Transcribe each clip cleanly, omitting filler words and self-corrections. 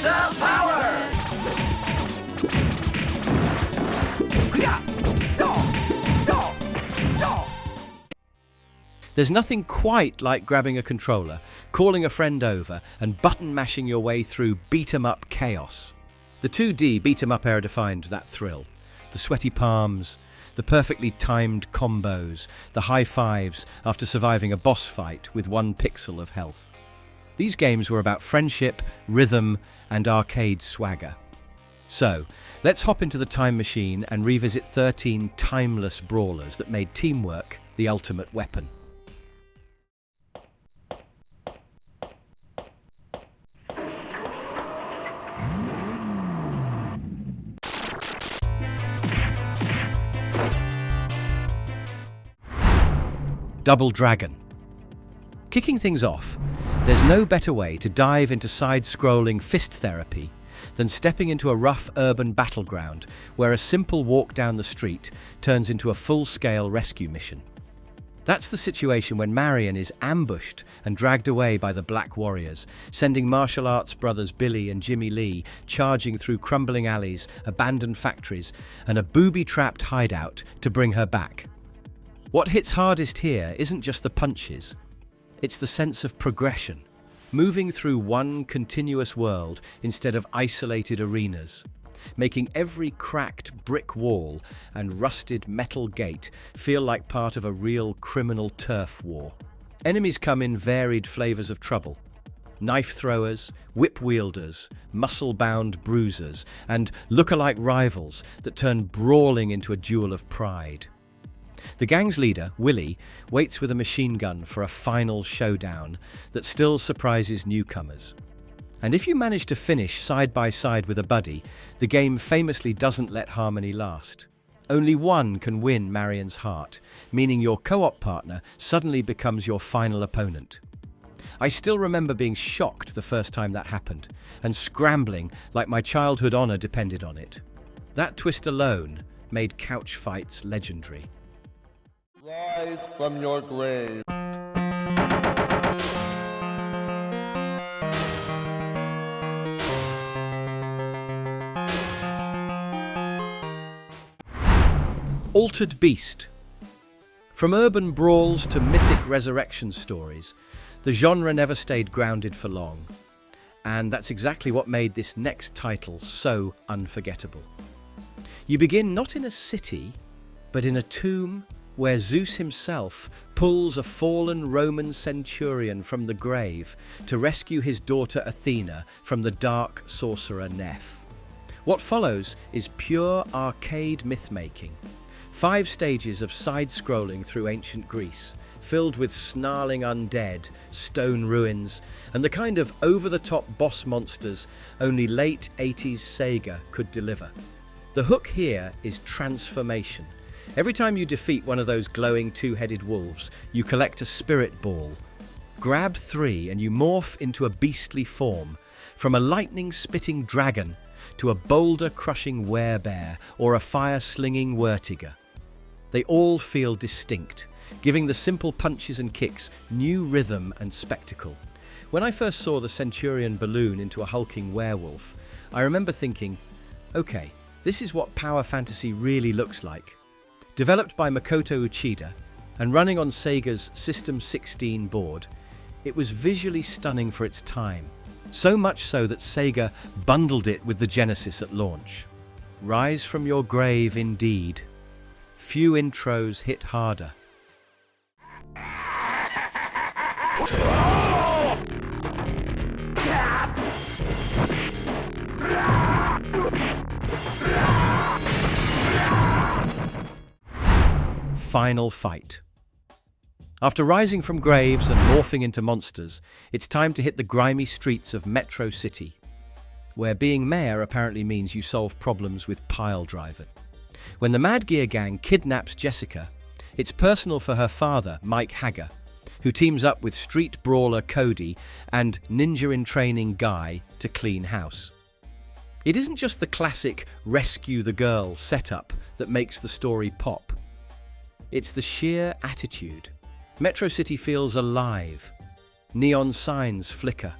Ninja power! There's nothing quite like grabbing a controller, calling a friend over, and button mashing your way through beat-em-up chaos. The 2D beat-em-up era defined that thrill. The sweaty palms, the perfectly timed combos, the high fives after surviving a boss fight with 1 pixel of health. These games were about friendship, rhythm, and arcade swagger. So, let's hop into the time machine and revisit 13 timeless brawlers that made teamwork the ultimate weapon. Double Dragon. Kicking things off, there's no better way to dive into side-scrolling fist therapy than stepping into a rough urban battleground where a simple walk down the street turns into a full-scale rescue mission. That's the situation when Marion is ambushed and dragged away by the Black Warriors, sending martial arts brothers Billy and Jimmy Lee charging through crumbling alleys, abandoned factories, and a booby-trapped hideout to bring her back. What hits hardest here isn't just the punches, it's the sense of progression, moving through one continuous world instead of isolated arenas, making every cracked brick wall and rusted metal gate feel like part of a real criminal turf war. Enemies come in varied flavors of trouble. Knife throwers, whip wielders, muscle-bound bruisers, and look-alike rivals that turn brawling into a duel of pride. The gang's leader, Willie, waits with a machine gun for a final showdown that still surprises newcomers. And if you manage to finish side by side with a buddy, the game famously doesn't let harmony last. Only one can win Marion's heart, meaning your co-op partner suddenly becomes your final opponent. I still remember being shocked the first time that happened, and scrambling like my childhood honor depended on it. That twist alone made couch fights legendary. Rise from your grave. Altered Beast. From urban brawls to mythic resurrection stories, the genre never stayed grounded for long. And that's exactly what made this next title so unforgettable. You begin not in a city, but in a tomb where Zeus himself pulls a fallen Roman centurion from the grave to rescue his daughter Athena from the dark sorcerer Neph. What follows is pure arcade myth-making. 5 stages of side-scrolling through ancient Greece, filled with snarling undead, stone ruins, and the kind of over-the-top boss monsters only late 80s Sega could deliver. The hook here is transformation. Every time you defeat one of those glowing 2-headed wolves, you collect a spirit ball. Grab 3 and you morph into a beastly form, from a lightning-spitting dragon to a boulder-crushing werebear or a fire-slinging Wertiger. They all feel distinct, giving the simple punches and kicks new rhythm and spectacle. When I first saw the Centurion balloon into a hulking werewolf, I remember thinking, okay, this is what power fantasy really looks like. Developed by Makoto Uchida and running on Sega's System 16 board, it was visually stunning for its time, so much so that Sega bundled it with the Genesis at launch. Rise from your grave indeed. Few intros hit harder. Final fight. After rising from graves and morphing into monsters, it's time to hit the grimy streets of Metro City, where being mayor apparently means you solve problems with pile driver. When the Mad Gear Gang kidnaps Jessica, it's personal for her father, Mike Hagger, who teams up with street brawler Cody and ninja-in-training Guy to clean house. It isn't just the classic rescue the girl setup that makes the story pop. It's the sheer attitude. Metro City feels alive. Neon signs flicker.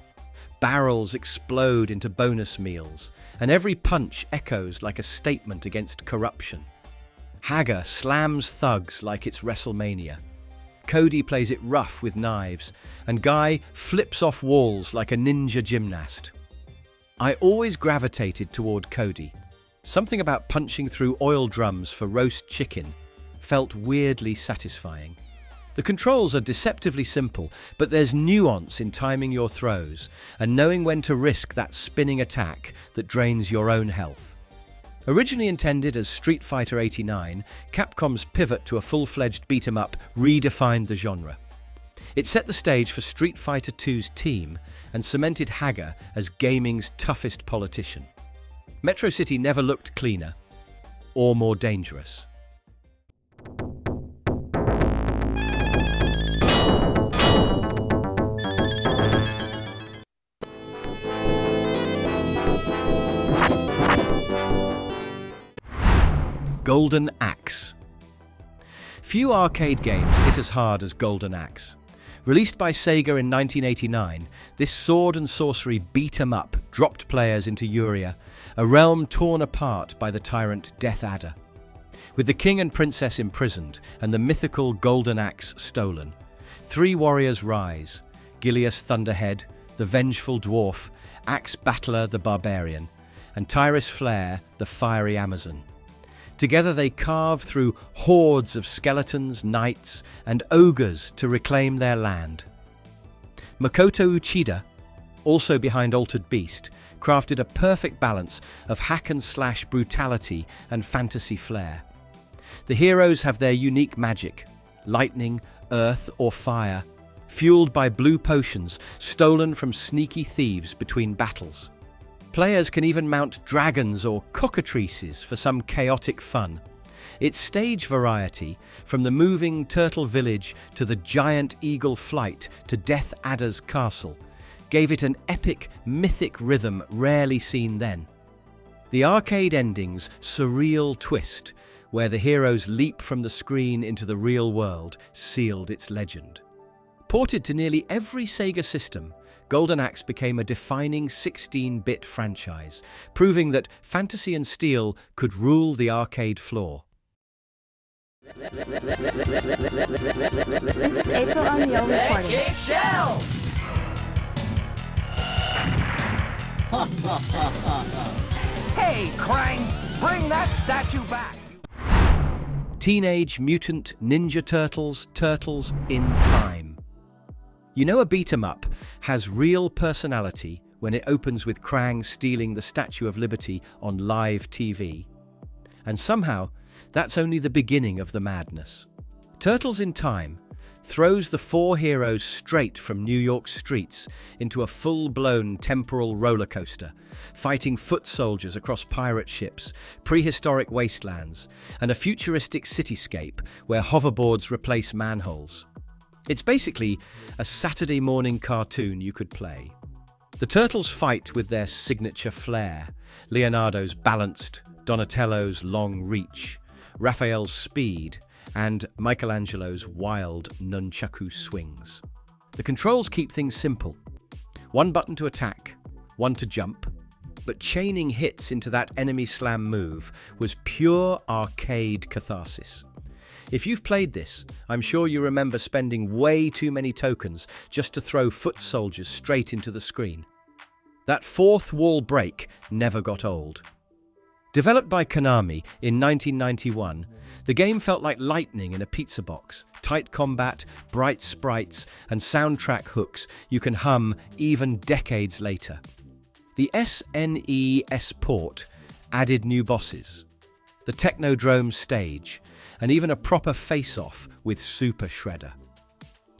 barrels explode into bonus meals, and every punch echoes like a statement against corruption. Hager slams thugs like it's WrestleMania. Cody plays it rough with knives, and Guy flips off walls like a ninja gymnast. I always gravitated toward Cody. Something about punching through oil drums for roast chicken felt weirdly satisfying. The controls are deceptively simple, but there's nuance in timing your throws and knowing when to risk that spinning attack that drains your own health. Originally intended as Street Fighter 89, Capcom's pivot to a full-fledged beat-em-up redefined the genre. It set the stage for Street Fighter 2's team and cemented Hager as gaming's toughest politician. Metro City never looked cleaner or more dangerous. Golden Axe. Few arcade games hit as hard as Golden Axe. Released by Sega in 1989, this sword and sorcery beat-em-up dropped players into Uria, a realm torn apart by the tyrant Death Adder. With the king and princess imprisoned and the mythical Golden Axe stolen, three warriors rise: Gilius Thunderhead, the vengeful dwarf, Axe Battler the barbarian, and Tyrus Flare, the fiery Amazon. Together they carve through hordes of skeletons, knights, and ogres to reclaim their land. Makoto Uchida, also behind Altered Beast, crafted a perfect balance of hack-and-slash brutality and fantasy flair. The heroes have their unique magic: lightning, earth, or fire, fueled by blue potions stolen from sneaky thieves between battles. Players can even mount dragons or cockatrices for some chaotic fun. Its stage variety, from the moving turtle village to the giant eagle flight to Death Adder's castle, gave it an epic, mythic rhythm rarely seen then. The arcade ending's surreal twist, where the heroes leap from the screen into the real world, sealed its legend. Ported to nearly every Sega system, Golden Axe became a defining 16-bit franchise, proving that fantasy and steel could rule the arcade floor. This is April O'Neil reporting. Hey, Krang! Bring that statue back! Teenage Mutant Ninja Turtles, Turtles in Time. You know a beat-em-up has real personality when it opens with Krang stealing the Statue of Liberty on live TV. And somehow, that's only the beginning of the madness. Turtles in Time throws the four heroes straight from New York streets into a full-blown temporal roller coaster, fighting foot soldiers across pirate ships, prehistoric wastelands, and a futuristic cityscape where hoverboards replace manholes. It's basically a Saturday morning cartoon you could play. The Turtles fight with their signature flair: Leonardo's balanced, Donatello's long reach, Raphael's speed, and Michelangelo's wild nunchaku swings. The controls keep things simple. One button to attack, one to jump, but chaining hits into that enemy slam move was pure arcade catharsis. If you've played this, I'm sure you remember spending way too many tokens just to throw foot soldiers straight into the screen. That fourth wall break never got old. Developed by Konami in 1991, the game felt like lightning in a pizza box: tight combat, bright sprites, and soundtrack hooks you can hum even decades later. The SNES port added new bosses, the Technodrome stage, and even a proper face-off with Super Shredder.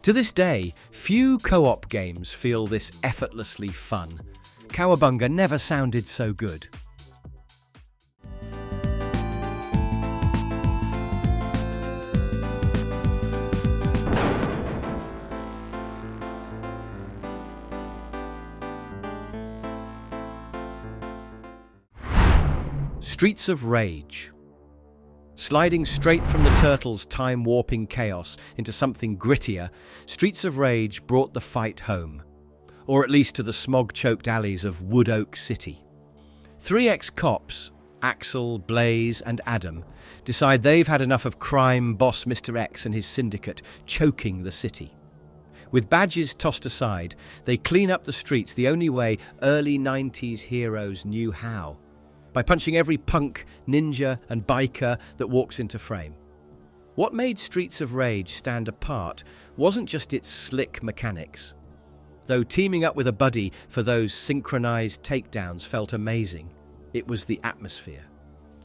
To this day, few co-op games feel this effortlessly fun. Cowabunga never sounded so good. Streets of Rage. Sliding straight from the Turtles' time-warping chaos into something grittier, Streets of Rage brought the fight home. or at least to the smog-choked alleys of Wood Oak City. 3 ex-cops, Axel, Blaze and Adam, decide they've had enough of crime boss Mr. X and his syndicate choking the city. With badges tossed aside, they clean up the streets the only way early 90s heroes knew how, by punching every punk, ninja and biker that walks into frame. What made Streets of Rage stand apart wasn't just its slick mechanics. Though teaming up with a buddy for those synchronized takedowns felt amazing, it was the atmosphere.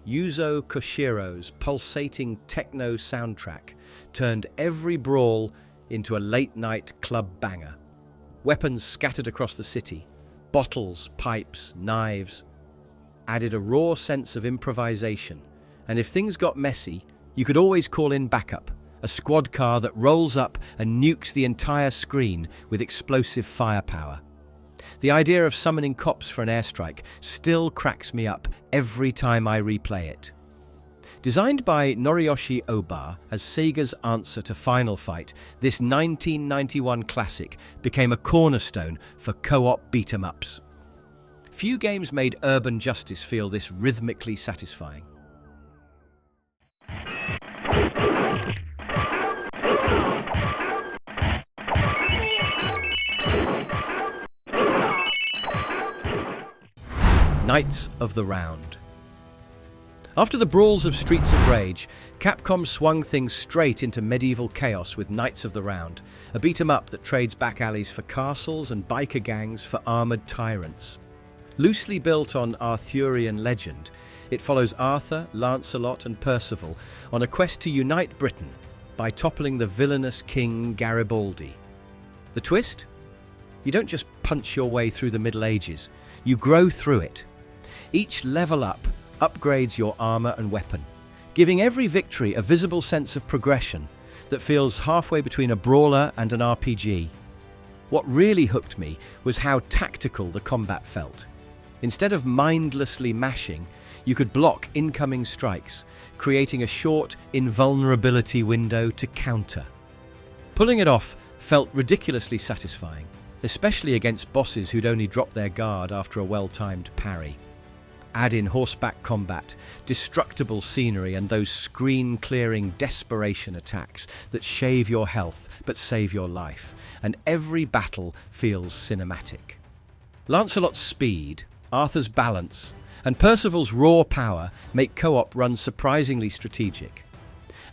Yuzo Koshiro's pulsating techno soundtrack turned every brawl into a late-night club banger. Weapons scattered across the city, bottles, pipes, knives, added a raw sense of improvisation, and if things got messy, you could always call in backup, a squad car that rolls up and nukes the entire screen with explosive firepower. The idea of summoning cops for an airstrike still cracks me up every time I replay it. Designed by Noriyoshi Oba as Sega's answer to Final Fight, this 1991 classic became a cornerstone for co-op beat-em-ups. Few games made urban justice feel this rhythmically satisfying. Knights of the Round. After the brawls of Streets of Rage, Capcom swung things straight into medieval chaos with Knights of the Round, a beat-em-up that trades back alleys for castles and biker gangs for armoured tyrants. Loosely built on Arthurian legend, it follows Arthur, Lancelot and Percival on a quest to unite Britain by toppling the villainous King Garibaldi. The twist? You don't just punch your way through the Middle Ages, you grow through it. Each level up upgrades your armor and weapon, giving every victory a visible sense of progression that feels halfway between a brawler and an RPG. What really hooked me was how tactical the combat felt. Instead of mindlessly mashing, you could block incoming strikes, creating a short invulnerability window to counter. Pulling it off felt ridiculously satisfying, especially against bosses who'd only dropped their guard after a well-timed parry. Add in horseback combat, destructible scenery and those screen-clearing desperation attacks that shave your health but save your life, and every battle feels cinematic. Lancelot's speed, Arthur's balance, and Percival's raw power make co-op run surprisingly strategic.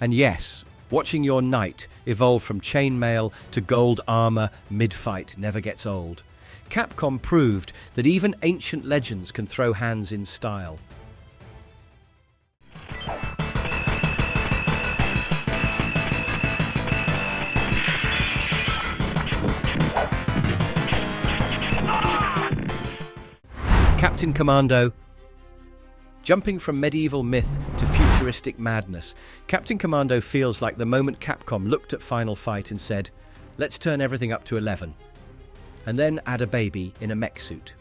And yes, watching your knight evolve from chainmail to gold armor mid-fight never gets old. Capcom proved that even ancient legends can throw hands in style. Captain Commando. Jumping from medieval myth to futuristic madness, Captain Commando feels like the moment Capcom looked at Final Fight and said, "Let's turn everything up to 11. And then add a baby in a mech suit."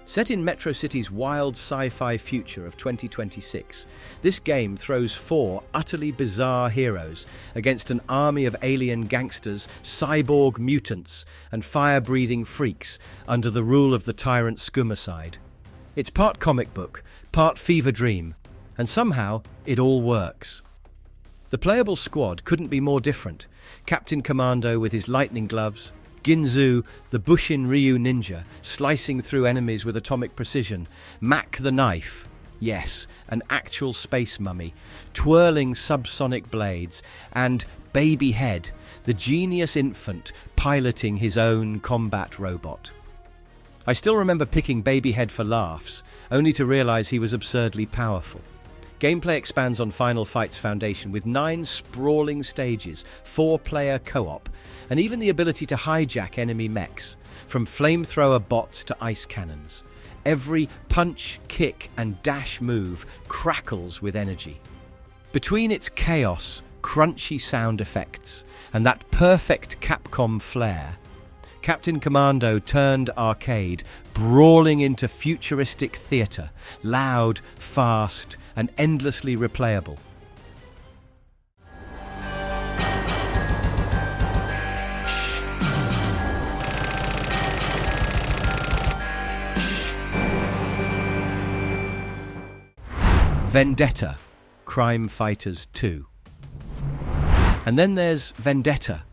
Set in Metro City's wild sci-fi future of 2026, this game throws 4 utterly bizarre heroes against an army of alien gangsters, cyborg mutants, and fire-breathing freaks under the rule of the tyrant Scumicide. It's part comic book, part fever dream, and somehow it all works. The playable squad couldn't be more different. Captain Commando with his lightning gloves, Ginzu, the Bushin Ryu ninja, slicing through enemies with atomic precision, Mac the knife, yes, an actual space mummy, twirling subsonic blades, and Baby Head, the genius infant piloting his own combat robot. I still remember picking Baby Head for laughs, only to realize he was absurdly powerful. Gameplay expands on Final Fight's foundation with 9 sprawling stages, 4-player co-op, and even the ability to hijack enemy mechs, from flamethrower bots to ice cannons. Every punch, kick, and dash move crackles with energy. Between its chaos, crunchy sound effects, and that perfect Capcom flair, Captain Commando turned arcade, brawling into futuristic theatre, loud, fast, and endlessly replayable. Vendetta, Crime Fighters 2. And then there's Vendetta,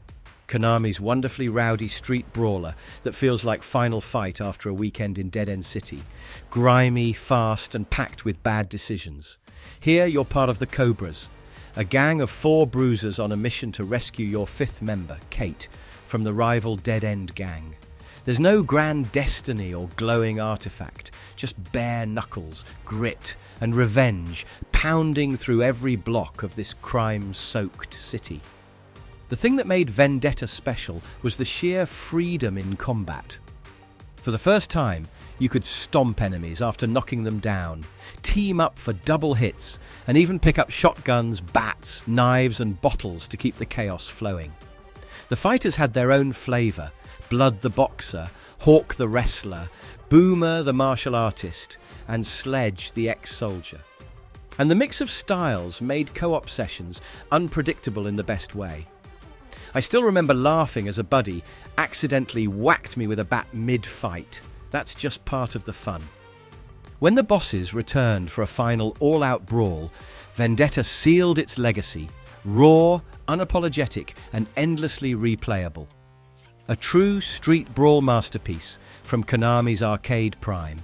Konami's wonderfully rowdy street brawler that feels like Final Fight after a weekend in Dead End City. Grimy, fast, and packed with bad decisions. Here you're part of the Cobras, a gang of 4 bruisers on a mission to rescue your 5th member, Kate, from the rival Dead End gang. There's no grand destiny or glowing artifact, just bare knuckles, grit, and revenge pounding through every block of this crime-soaked city. The thing that made Vendetta special was the sheer freedom in combat. For the first time, you could stomp enemies after knocking them down, team up for double hits, and even pick up shotguns, bats, knives, and bottles to keep the chaos flowing. The fighters had their own flavour: Blood the boxer, Hawk the wrestler, Boomer the martial artist, and Sledge the ex-soldier. And the mix of styles made co-op sessions unpredictable in the best way. I still remember laughing as a buddy accidentally whacked me with a bat mid-fight. That's just part of the fun. When the bosses returned for a final all-out brawl, Vendetta sealed its legacy, raw, unapologetic, and endlessly replayable. A true street brawl masterpiece from Konami's arcade prime.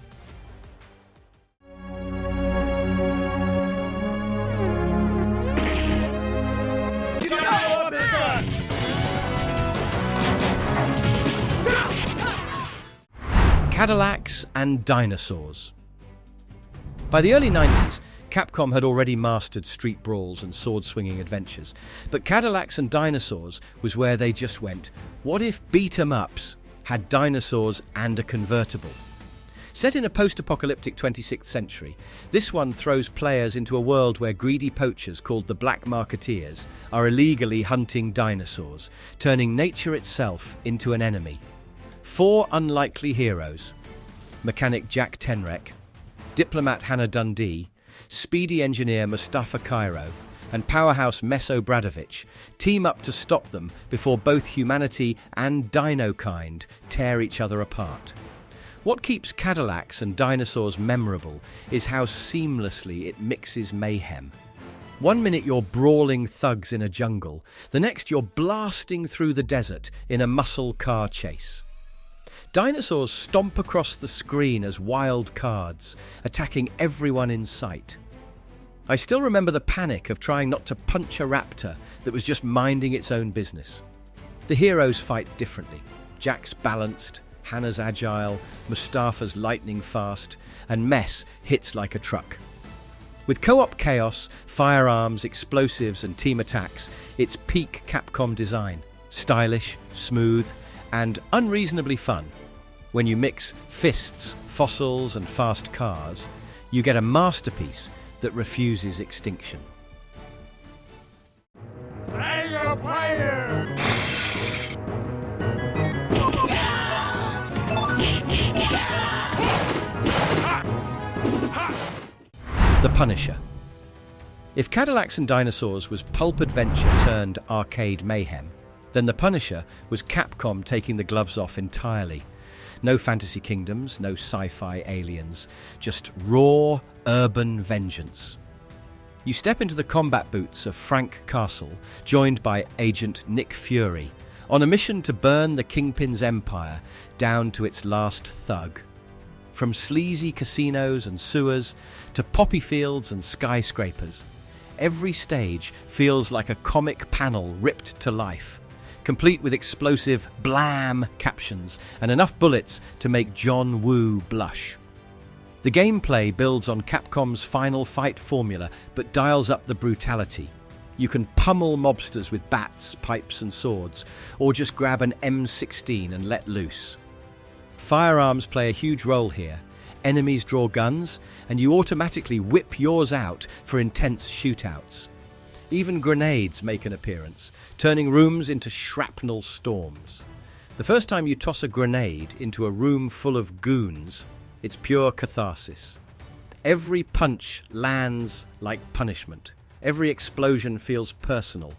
Cadillacs and Dinosaurs. By the early 90s, Capcom had already mastered street brawls and sword-swinging adventures, but Cadillacs and Dinosaurs was where they just went, what if beat-em-ups had dinosaurs and a convertible? Set in a post-apocalyptic 26th century, this one throws players into a world where greedy poachers called the Black Marketeers are illegally hunting dinosaurs, turning nature itself into an enemy. 4 unlikely heroes: mechanic Jack Tenrek, diplomat Hannah Dundee, speedy engineer Mustafa Cairo, and powerhouse Meso Bradovich team up to stop them before both humanity and dino-kind tear each other apart. What keeps Cadillacs and Dinosaurs memorable is how seamlessly it mixes mayhem. One minute you're brawling thugs in a jungle, the next you're blasting through the desert in a muscle car chase. Dinosaurs stomp across the screen as wild cards, attacking everyone in sight. I still remember the panic of trying not to punch a raptor that was just minding its own business. The heroes fight differently. Jack's balanced, Hannah's agile, Mustafa's lightning fast, and Mess hits like a truck. With co-op chaos, firearms, explosives, and team attacks, it's peak Capcom design. Stylish, smooth, and unreasonably fun. When you mix fists, fossils, and fast cars, you get a masterpiece that refuses extinction. The Punisher. If Cadillacs and Dinosaurs was pulp adventure turned arcade mayhem, then The Punisher was Capcom taking the gloves off entirely. No fantasy kingdoms, no sci-fi aliens, just raw, urban vengeance. You step into the combat boots of Frank Castle, joined by Agent Nick Fury, on a mission to burn the Kingpin's empire down to its last thug. From sleazy casinos and sewers to poppy fields and skyscrapers, every stage feels like a comic panel ripped to life, complete with explosive blam captions and enough bullets to make John Woo blush. The gameplay builds on Capcom's Final Fight formula, but dials up the brutality. You can pummel mobsters with bats, pipes and swords, or just grab an M16 and let loose. Firearms play a huge role here. Enemies draw guns, and you automatically whip yours out for intense shootouts. Even grenades make an appearance, turning rooms into shrapnel storms. The first time you toss a grenade into a room full of goons, it's pure catharsis. Every punch lands like punishment. Every explosion feels personal.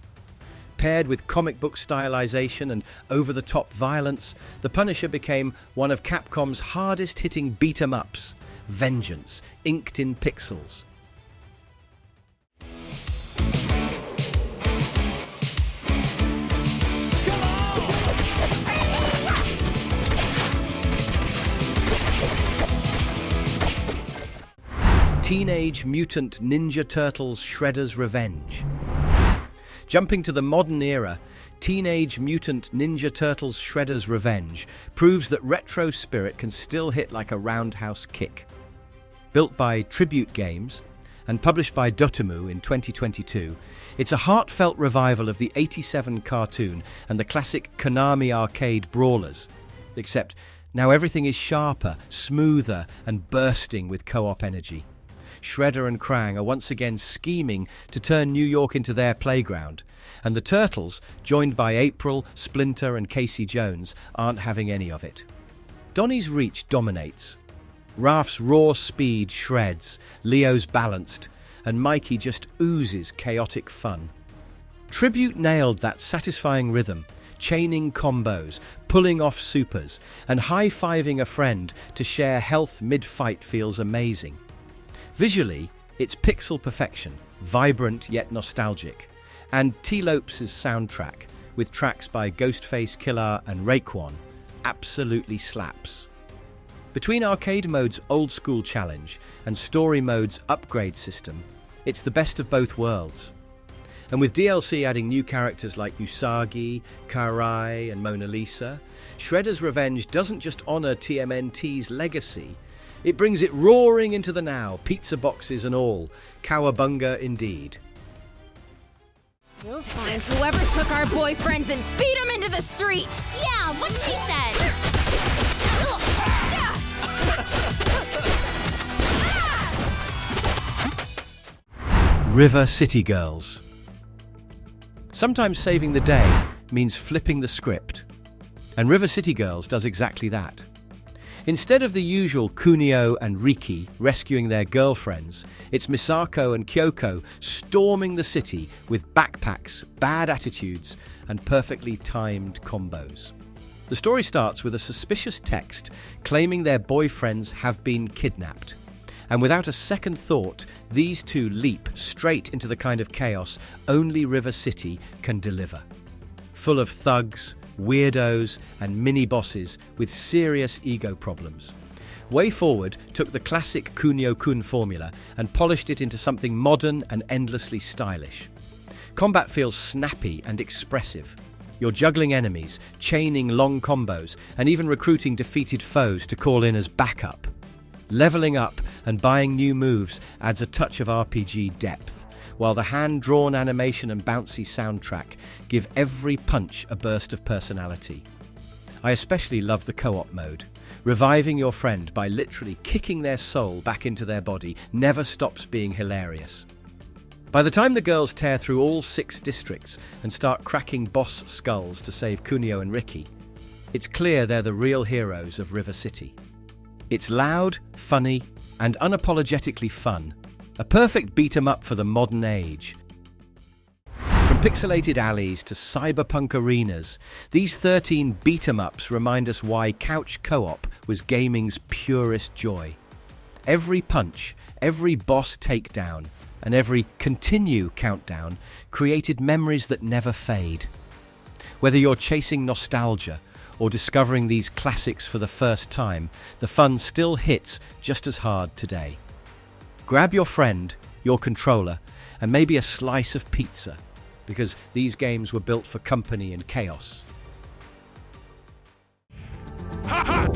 Paired with comic book stylization and over-the-top violence, The Punisher became one of Capcom's hardest-hitting beat-em-ups, vengeance, inked in pixels. Teenage Mutant Ninja Turtles Shredder's Revenge. Jumping to the modern era, Teenage Mutant Ninja Turtles Shredder's Revenge proves that retro spirit can still hit like a roundhouse kick. Built by Tribute Games and published by Dotemu in 2022, it's a heartfelt revival of the '87 cartoon and the classic Konami arcade brawlers. Except now everything is sharper, smoother, and bursting with co-op energy. Shredder and Krang are once again scheming to turn New York into their playground, and the Turtles, joined by April, Splinter, and Casey Jones, aren't having any of it. Donnie's reach dominates. Raph's raw speed shreds, Leo's balanced, and Mikey just oozes chaotic fun. Tribute nailed that satisfying rhythm, chaining combos, pulling off supers, and high-fiving a friend to share health mid-fight feels amazing. Visually, it's pixel perfection, vibrant yet nostalgic, and T. Lopes' soundtrack, with tracks by Ghostface Killah and Raekwon, absolutely slaps. Between arcade mode's old-school challenge and story mode's upgrade system, it's the best of both worlds. And with DLC adding new characters like Usagi, Karai, and Mona Lisa, Shredder's Revenge doesn't just honor TMNT's legacy, it brings it roaring into the now, pizza boxes and all. Cowabunga indeed. We'll find whoever took our boyfriends and beat them into the street! Yeah, what she said! River City Girls. Sometimes saving the day means flipping the script, and River City Girls does exactly that. Instead of the usual Kunio and Riki rescuing their girlfriends, it's Misako and Kyoko storming the city with backpacks, bad attitudes, and perfectly timed combos. The story starts with a suspicious text claiming their boyfriends have been kidnapped. And without a second thought, these two leap straight into the kind of chaos only River City can deliver. Full of thugs, weirdos, and mini-bosses with serious ego problems. Way Forward took the classic Kunio-kun formula and polished it into something modern and endlessly stylish. Combat feels snappy and expressive. You're juggling enemies, chaining long combos, and even recruiting defeated foes to call in as backup. Leveling up and buying new moves adds a touch of RPG depth, while the hand-drawn animation and bouncy soundtrack give every punch a burst of personality. I especially love the co-op mode. Reviving your friend by literally kicking their soul back into their body never stops being hilarious. By the time the girls tear through all 6 districts and start cracking boss skulls to save Kunio and Riki, it's clear they're the real heroes of River City. It's loud, funny, and unapologetically fun. A perfect beat-em-up for the modern age. From pixelated alleys to cyberpunk arenas, these 13 beat-em-ups remind us why couch co-op was gaming's purest joy. Every punch, every boss takedown, and every continue countdown created memories that never fade. Whether you're chasing nostalgia or discovering these classics for the first time, the fun still hits just as hard today. Grab your friend, your controller, and maybe a slice of pizza, because these games were built for company and chaos. Ha ha!